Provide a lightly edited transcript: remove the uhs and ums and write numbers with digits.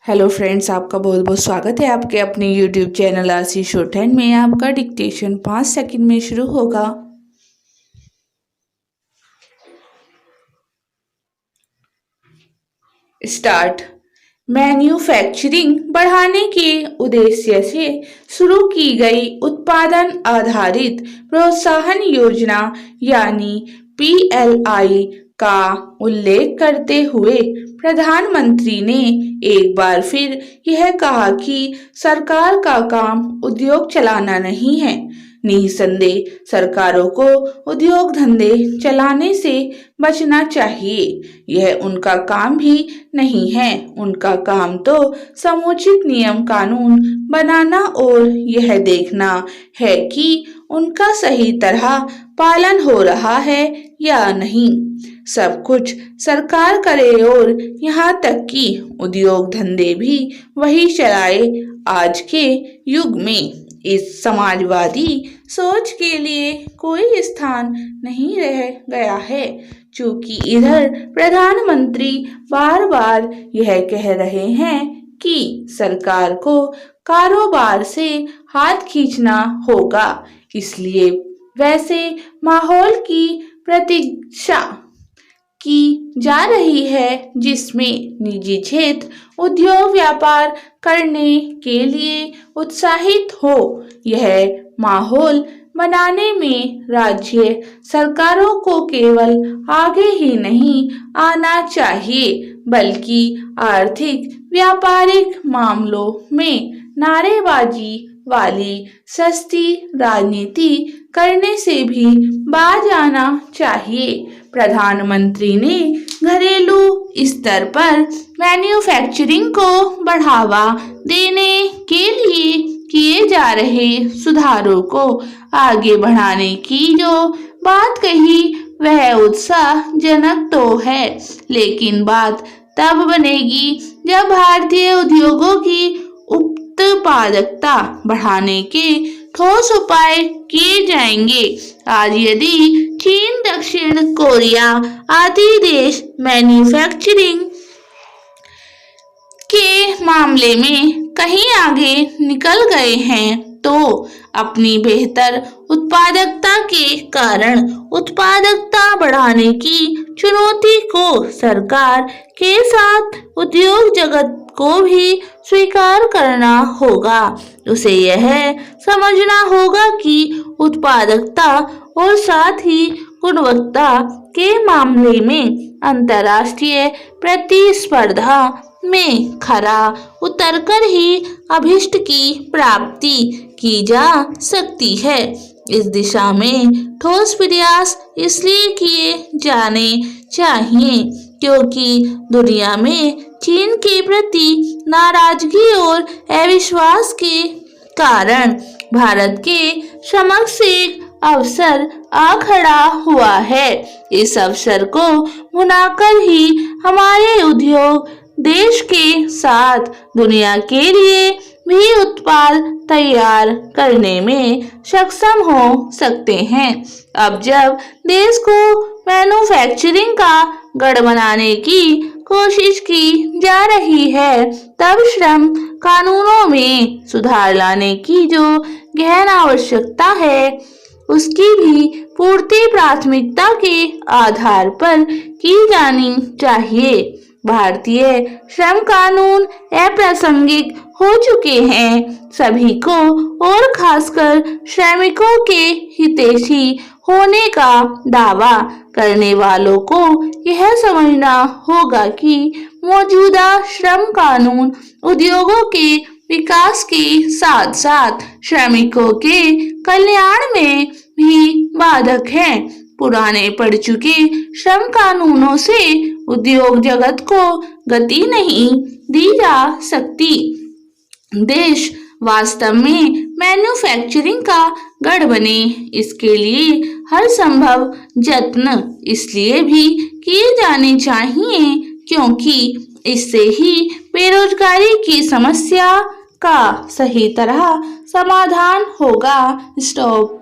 Hello friends, आपका बहुत बहुत स्वागत है आपके अपने YouTube channel RC short hand में। आपका डिक्टेशन 5 सेकंड में शुरू होगा। स्टार्ट। मैन्युफैक्चरिंग बढ़ाने के उद्देश्य से शुरू की गई उत्पादन आधारित प्रोत्साहन योजना यानी PLI का उल्लेख करते हुए प्रधानमंत्री ने एक बार फिर यह कहा कि सरकार का काम उद्योग चलाना नहीं है। निसंदेह सरकारों को उद्योग धंधे चलाने से बचना चाहिए। यह उनका काम भी नहीं है। उनका काम तो समुचित नियम कानून बनाना और यह देखना है कि उनका सही तरह पालन हो रहा है या नहीं। सब कुछ सरकार करे और यहाँ तक कि उद्योग धंधे भी वही चलाए। आज के युग में इस समाजवादी सोच के लिए कोई स्थान नहीं रह गया है, क्योंकि इधर प्रधानमंत्री बार बार यह कह रहे हैं कि सरकार को कारोबार से हाथ खींचना होगा। इसलिए वैसे माहौल की प्रतीक्षा की जा रही है जिसमें निजी क्षेत्र उद्योग व्यापार करने के लिए उत्साहित हो। यह माहौल बनाने में राज्य सरकारों को केवल आगे ही नहीं आना चाहिए, बल्कि आर्थिक व्यापारिक मामलों में नारेबाजी वाली सस्ती राजनीति करने से भी बाज आना चाहिए। प्रधानमंत्री ने घरेलू स्तर पर मैन्युफैक्चरिंग को बढ़ावा देने के लिए किए जा रहे सुधारों को आगे बढ़ाने की जो बात कही वह उत्साहजनक तो है, लेकिन बात तब बनेगी जब भारतीय उद्योगों की उत्पादकता बढ़ाने के ठोस उपाय किए जाएंगे। आज यदि चीन, दक्षिण कोरिया आदि देश मैन्युफैक्चरिंग के मामले में कहीं आगे निकल गए हैं, तो अपनी बेहतर उत्पादकता के कारण उत्पादकता बढ़ाने की चुनौती को सरकार के साथ उद्योग जगत को भी स्वीकार करना होगा। उसे यह समझना होगा कि उत्पादकता और साथ ही गुणवत्ता के मामले में अंतर्राष्ट्रीय प्रतिस्पर्धा में खरा उतरकर ही अभिष्ट की प्राप्ति की जा सकती है। इस दिशा में ठोस प्रयास इसलिए किए जाने चाहिए क्योंकि दुनिया में चीन के प्रति नाराजगी और अविश्वास के कारण भारत के समक्ष एक अवसर आ खड़ा हुआ है। इस अवसर को भुनाकर ही हमारे उद्योग देश के साथ दुनिया के लिए भी उत्पाद तैयार करने में सक्षम हो सकते हैं। अब जब देश को मैन्युफैक्चरिंग का गढ़ बनाने की कोशिश की जा रही है, तब श्रम कानूनों में सुधार लाने की जो गहन आवश्यकता है, उसकी भी पूर्ति प्राथमिकता के आधार पर की जानी चाहिए। भारतीय श्रम कानून अप्रासंगिक हो चुके हैं। सभी को और खासकर श्रमिकों के हितैषी होने का दावा करने वालों को यह समझना होगा कि मौजूदा श्रम कानून उद्योगों के विकास के साथ साथ श्रमिकों के कल्याण में भी बाधक हैं। पुराने पड़ चुके श्रम कानूनों से उद्योग जगत को गति नहीं दी जा सकती। देश वास्तव में मैन्युफैक्चरिंग का गढ़ बने, इसके लिए हर संभव यत्न इसलिए भी किए जाने चाहिए क्योंकि इससे ही बेरोजगारी की समस्या का सही तरह समाधान होगा। स्टॉप।